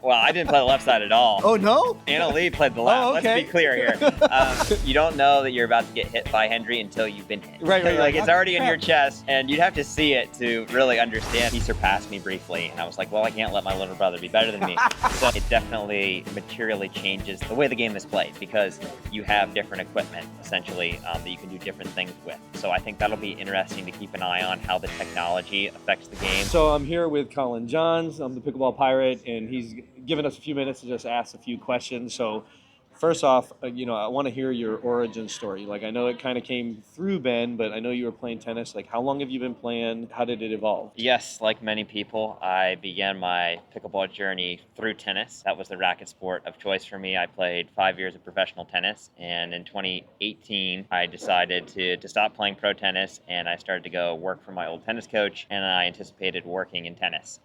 Well, I didn't play the left side at all. Oh, no? Anna Lee played the left. Oh, okay. Let's be clear here. You don't know that you're about to get hit by Hendry until you've been hit. Right. Like, it's already in your chest, and you'd have to see it to really understand. He surpassed me briefly, and I was like, well, I can't let my little brother be better than me. So it definitely materially changes the way the game is played, because you have different equipment, essentially, that you can do different things with. So I think that'll be interesting to keep an eye on how the technology affects the game. So I'm here with Collin Johns. I'm the Pickleball Pirate, and he's given us a few minutes to just ask a few questions. So first off, I want to hear your origin story. Like, I know it kind of came through Ben, but I know you were playing tennis. Like, how long have you been playing? How did it evolve? Yes, like many people, I began my pickleball journey through tennis. That was the racket sport of choice for me. I played 5 years of professional tennis, and in 2018, I decided to stop playing pro tennis, and I started to go work for my old tennis coach, and I anticipated working in tennis.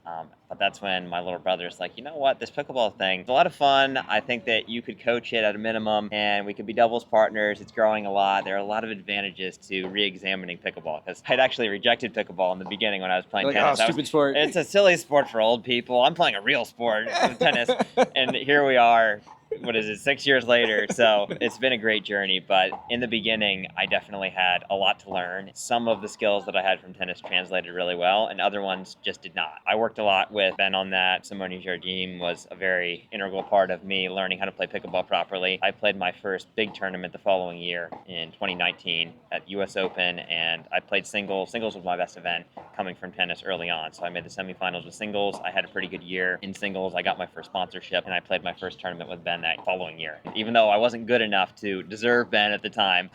But that's when my little brother's like, you know what, this pickleball thing, it's a lot of fun. I think that you could coach it at a minimum, and we could be doubles partners. It's growing a lot. There are a lot of advantages to re-examining pickleball, because I'd actually rejected pickleball in the beginning when I was playing tennis. Stupid sport. It's a silly sport for old people. I'm playing a real sport, tennis, and here we are. What is it, 6 years later? So it's been a great journey, but in the beginning, I definitely had a lot to learn. Some of the skills that I had from tennis translated really well, and other ones just did not. I worked a lot with Ben on that. Simone Jardim was a very integral part of me learning how to play pickleball properly. I played my first big tournament the following year in 2019 at US Open, and I played singles. Singles was my best event coming from tennis early on, so I made the semifinals with singles. I had a pretty good year in singles. I got my first sponsorship, and I played my first tournament with Ben that following year. Even though I wasn't good enough to deserve Ben at the time,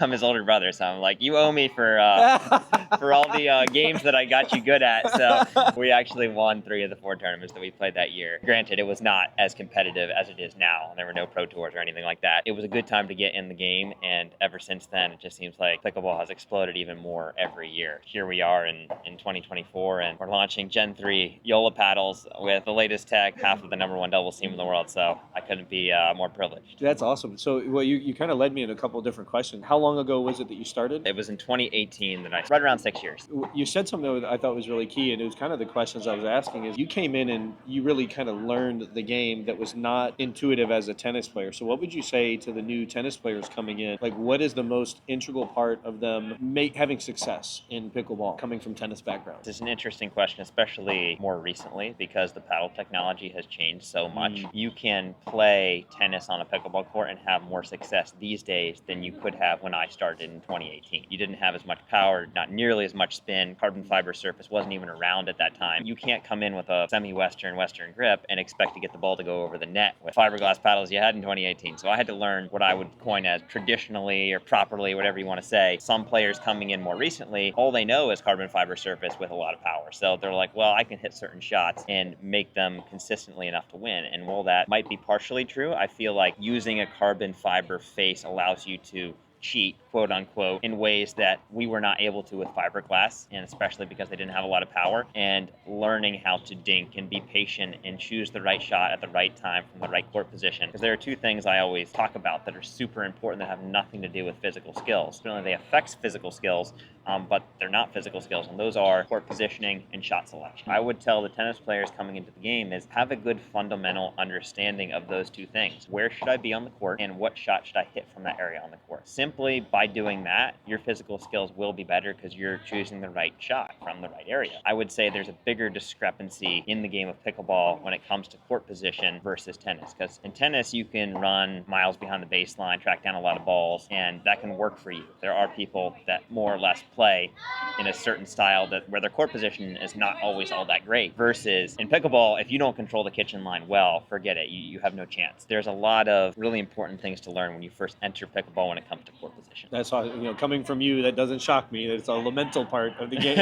I'm his older brother, so I'm like, you owe me for all the games that I got you good at. So we actually won 3 of the 4 tournaments that we played that year. Granted, it was not as competitive as it is now. There were no pro tours or anything like that. It was a good time to get in the game, and ever since then, it just seems like pickleball has exploded even more every year. Here we are in 2024, and we're launching Gen 3 Yola paddles with the latest tech, half of the #1 doubles team in the world, so I couldn't be more privileged. That's awesome. So, well, you kind of led me in a couple of different questions. How long ago was it that you started? It was in 2018 that right around 6 years. You said something that I thought was really key, and it was kind of the questions I was asking. Is you came in and you really kind of learned the game that was not intuitive as a tennis player. So what would you say to the new tennis players coming in? Like, what is the most integral part of them having success in pickleball coming from tennis backgrounds? It's an interesting question, especially more recently, because the paddle technology has changed so much. You can play tennis on a pickleball court and have more success these days than you could have when I started in 2018. You didn't have as much power, not nearly as much spin. Carbon fiber surface wasn't even around at that time. You can't come in with a semi-Western grip and expect to get the ball to go over the net with fiberglass paddles you had in 2018. So I had to learn what I would coin as traditionally or properly, whatever you want to say. Some players coming in more recently, all they know is carbon fiber surface with a lot of power. So they're like, well, I can hit certain shots and make them consistently enough to win. And while that might be partially true, I feel like using a carbon fiber face allows you to cheat, quote unquote, in ways that we were not able to with fiberglass, and especially because they didn't have a lot of power. And learning how to dink and be patient and choose the right shot at the right time from the right court position. Because there are 2 things I always talk about that are super important that have nothing to do with physical skills. Certainly they affect physical skills, but they're not physical skills, and those are court positioning and shot selection. I would tell the tennis players coming into the game is have a good fundamental understanding of those 2 things. Where should I be on the court, and what shot should I hit from that area on the court? Simply by doing that, your physical skills will be better because you're choosing the right shot from the right area. I would say there's a bigger discrepancy in the game of pickleball when it comes to court position versus tennis, because in tennis you can run miles behind the baseline, track down a lot of balls, and that can work for you. There are people that more or less play in a certain style where their court position is not always all that great. Versus in pickleball, if you don't control the kitchen line well, forget it. You have no chance. There's a lot of really important things to learn when you first enter pickleball when it comes to court position. That's all, coming from you, that doesn't shock me. It's a elemental part of the game,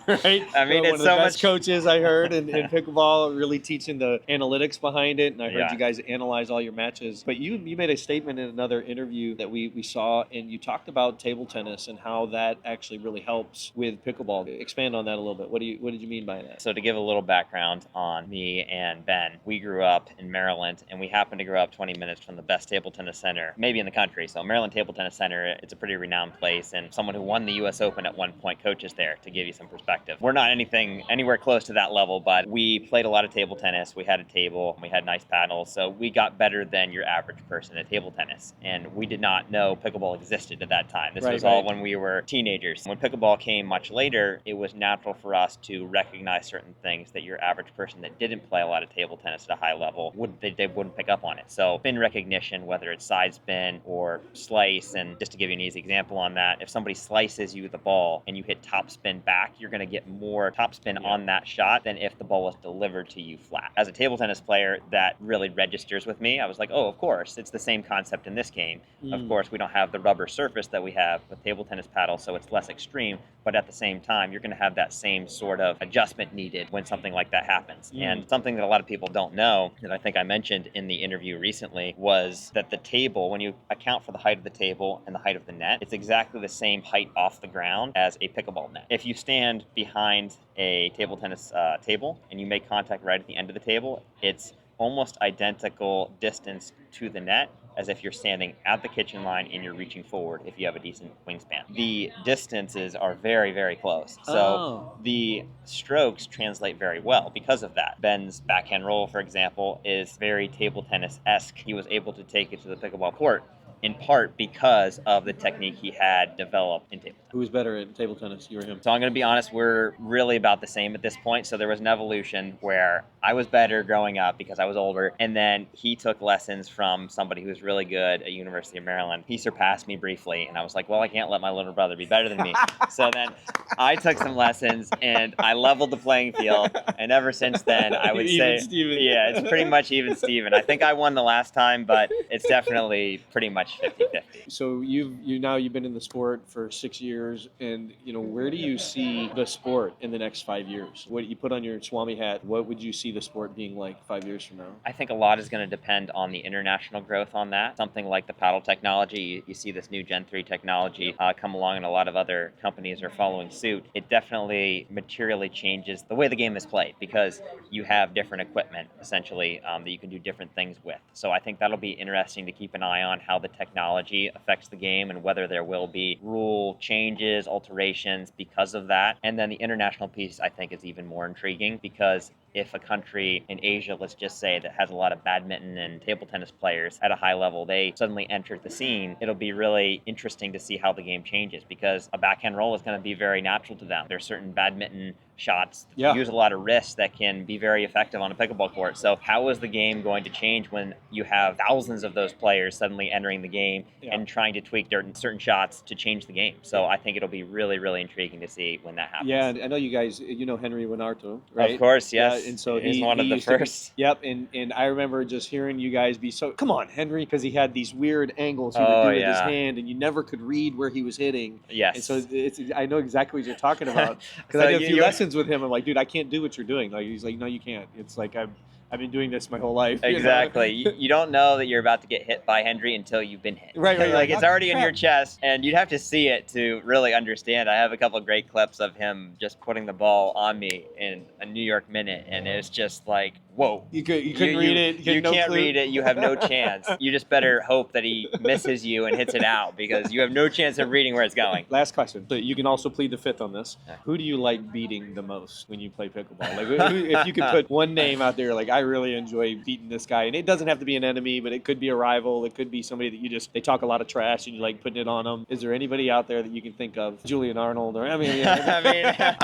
right? I mean, one it's of the best coaches I heard in pickleball, really teaching the analytics behind it. And I heard you guys analyze all your matches. But you made a statement in another interview that we saw, and you talked about table tennis and how that actually it really helps with pickleball. Expand on that a little bit. What did you mean by that? So to give a little background on me and Ben, we grew up in Maryland, and we happened to grow up 20 minutes from the best table tennis center, maybe in the country. So Maryland Table Tennis Center, it's a pretty renowned place, and someone who won the U.S. Open at one point coaches there, to give you some perspective. We're not anywhere close to that level, but we played a lot of table tennis. We had a table, we had nice paddles, so we got better than your average person at table tennis. And we did not know pickleball existed at that time. This was all when we were teenagers. When pickleball came much later, it was natural for us to recognize certain things that your average person that didn't play a lot of table tennis at a high level they wouldn't pick up on it. So spin recognition, whether it's side spin or slice, and just to give you an easy example on that, if somebody slices you the ball and you hit top spin back, you're going to get more top spin on that shot than if the ball was delivered to you flat. As a table tennis player, that really registers with me. I was like, oh, of course, it's the same concept in this game. Of course, we don't have the rubber surface that we have with table tennis paddles, so it's less extreme, but at the same time, you're going to have that same sort of adjustment needed when something like that happens. And something that a lot of people don't know, that I think I mentioned in the interview recently, was that the table, when you account for the height of the table and the height of the net, it's exactly the same height off the ground as a pickleball net. If you stand behind a table tennis table and you make contact right at the end of the table, it's almost identical distance to the net as if you're standing at the kitchen line and you're reaching forward if you have a decent wingspan. The distances are very, very close. So the strokes translate very well because of that. Ben's backhand roll, for example, is very table tennis-esque. He was able to take it to the pickleball court in part because of the technique he had developed in table tennis. Who was better at table tennis, you or him? So I'm going to be honest, we're really about the same at this point. So there was an evolution where I was better growing up because I was older, and then he took lessons from somebody who was really good at University of Maryland. He surpassed me briefly, and I was like, well, I can't let my little brother be better than me. So then I took some lessons, and I leveled the playing field, and ever since then, I would say, yeah, it's pretty much even Steven. I think I won the last time, but it's definitely pretty much 50-50. So you've been in the sport for 6 years, and where do you see the sport in the next 5 years? What you put on your Swami hat, what would you see the sport being like 5 years from now? I think a lot is going to depend on the international growth on that. Something like the paddle technology, you see this new Gen 3 technology come along, and a lot of other companies are following suit. It definitely materially changes the way the game is played because you have different equipment essentially that you can do different things with. So I think that'll be interesting to keep an eye on how the technology affects the game and whether there will be rule changes, alterations because of that. And then the international piece I think is even more intriguing because if a country in Asia, let's just say, that has a lot of badminton and table tennis players at a high level, they suddenly enter the scene, it'll be really interesting to see how the game changes because a backhand roll is going to be very natural to them. There's certain badminton shots that use a lot of wrist that can be very effective on a pickleball court. So how is the game going to change when you have thousands of those players suddenly entering the game and trying to tweak certain shots to change the game? So I think it'll be really, really intriguing to see when that happens. Yeah, and I know you guys, Henry Winarto, right? Of course, yes. And so he's one of the first. And I remember just hearing you guys be so, come on, Henry, because he had these weird angles he would do with his hand, and you never could read where he was hitting. Yes. And so I know exactly what you're talking about because I did a few lessons with him. I'm like, dude, I can't do what you're doing. Like, he's like, no, you can't. It's like I've been doing this my whole life. Exactly. You don't know that you're about to get hit by Henry until you've been hit. Right. Like it's already in your chest, and you'd have to see it to really understand. I have a couple of great clips of him just putting the ball on me in a New York minute, and it's just like, whoa. You couldn't read it. You can't read it. You have no chance. You just better hope that he misses you and hits it out because you have no chance of reading where it's going. Last question. So you can also plead the fifth on this. Who do you like beating the most when you play pickleball? Like, if you could put one name out there, like, I really enjoy beating this guy. And it doesn't have to be an enemy, but it could be a rival. It could be somebody that they talk a lot of trash and you like putting it on them. Is there anybody out there that you can think of? Julian Arnold? Or I'm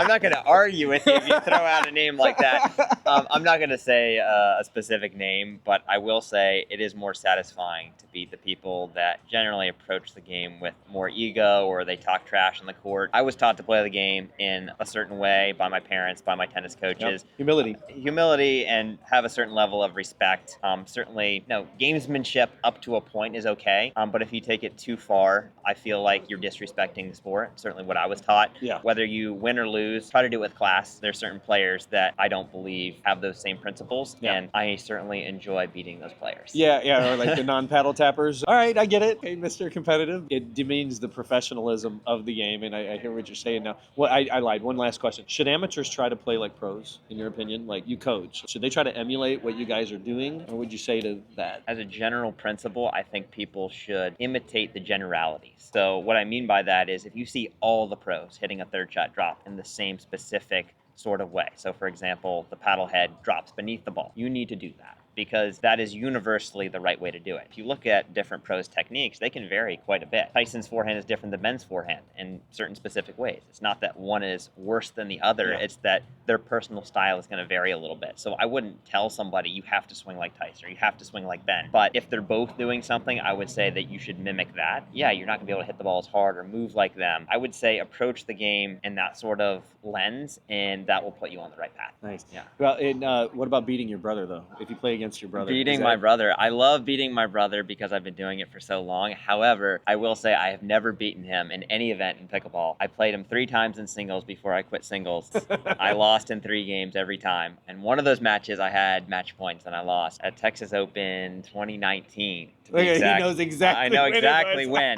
not going to argue with you if you throw out a name like that. I'm not going to say a specific name, but I will say it is more satisfying to beat the people that generally approach the game with more ego or they talk trash on the court. I was taught to play the game in a certain way by my parents, by my tennis coaches. Yep. Humility and have a certain level of respect. Certainly, gamesmanship up to a point is okay, but if you take it too far, I feel like you're disrespecting the sport. Certainly what I was taught. Yeah. Whether you win or lose, try to do it with class. There's certain players that I don't believe have those same principles principles, Yeah. and I certainly enjoy beating those players. Yeah, or like the non-paddle tappers. All right, I get it. Hey, Mr. Competitive. It demeans the professionalism of the game, and I hear what you're saying now. Well, I lied. One last question. Should amateurs try to play like pros, in your opinion? Like, you coach. Should they try to emulate what you guys are doing, or would you say to that? As a general principle, I think people should imitate the generalities. So what I mean by that is if you see all the pros hitting a third shot drop in the same specific sort of way. So for example, the paddle head drops beneath the ball. You need to do that, because that is universally the right way to do it. If you look at different pros' techniques, they can vary quite a bit. Tyson's forehand is different than Ben's forehand in certain specific ways. It's not that one is worse than the other, it's that their personal style is going to vary a little bit. So I wouldn't tell somebody you have to swing like Tyson or you have to swing like Ben. But if they're both doing something, I would say that you should mimic that. Yeah, you're not going to be able to hit the ball as hard or move like them. I would say approach the game in that sort of lens, and that will put you on the right path. Nice. Yeah. Well, and what about beating your brother, though? If you play against your brother? Beating my brother. I love beating my brother because I've been doing it for so long. However, I will say I have never beaten him in any event in pickleball. I played him 3 times in singles before I quit singles. I lost in 3 games every time. And one of those matches I had match points and I lost at Texas Open 2019. To be exact. He knows exactly I know when it exactly was. when.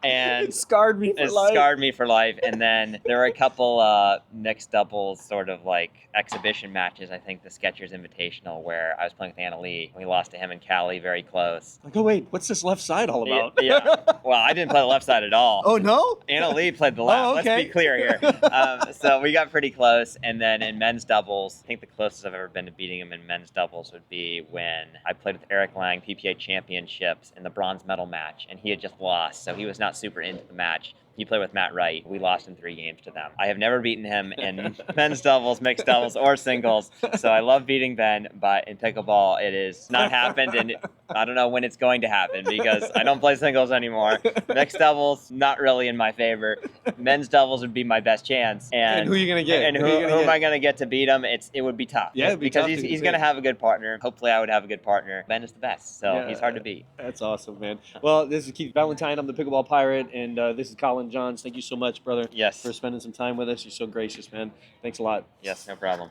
And It scarred me for it life. scarred me for life. And then there were a couple mixed doubles sort of like exhibition matches. I think the Skechers Invitational where I was playing with Anna Lee. We lost to him and Callie very close. Like, oh wait, what's this left side all about? Yeah. Well, I didn't play the left side at all. Oh no? Anna Lee played the left. Oh, okay. Let's be clear here. So we got pretty close. And then in men's doubles, I think the closest I've ever been to beating him in men's doubles would be when I played with Eric Lang, PPA Championships, in the bronze medal match. And he had just lost, so he was not super into the match. He played with Matt Wright. We lost in 3 games to them. I have never beaten him in men's doubles, mixed doubles, or singles. So I love beating Ben, but in pickleball, it has not happened, and I don't know when it's going to happen because I don't play singles anymore. Mixed doubles, not really in my favor. Men's doubles would be my best chance. And who are you going to get? And who am I going to get to beat him? It would be tough. Yeah, it'd be because tough he's going to have a good partner. Hopefully, I would have a good partner. Ben is the best, so Yeah, he's hard to beat. That's awesome, man. Well, this is Keith Valentine. I'm the Pickleball Pirate, and this is Collin Johns. Thank you so much, brother, Yes. for spending some time with us. You're so gracious, man. Thanks a lot. Yes, no problem.